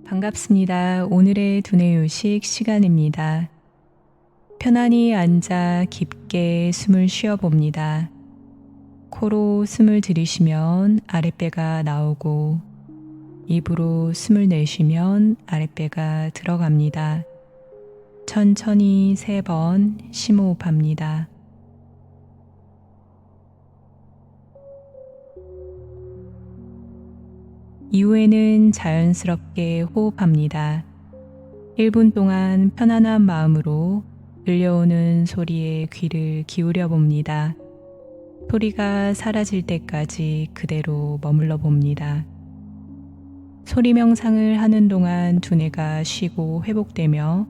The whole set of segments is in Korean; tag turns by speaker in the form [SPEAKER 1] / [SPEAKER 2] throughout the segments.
[SPEAKER 1] 반갑습니다. 오늘의 두뇌휴식 시간입니다. 편안히 앉아 깊게 숨을 쉬어봅니다. 코로 숨을 들이쉬면 아랫배가 나오고 입으로 숨을 내쉬면 아랫배가 들어갑니다. 천천히 3번 심호흡합니다. 이후에는 자연스럽게 호흡합니다. 1분 동안 편안한 마음으로 들려오는 소리에 귀를 기울여 봅니다. 소리가 사라질 때까지 그대로 머물러 봅니다. 소리 명상을 하는 동안 두뇌가 쉬고 회복되며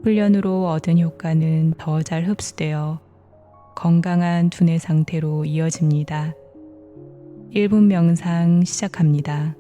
[SPEAKER 1] 훈련으로 얻은 효과는 더 잘 흡수되어 건강한 두뇌 상태로 이어집니다. 1분 명상 시작합니다.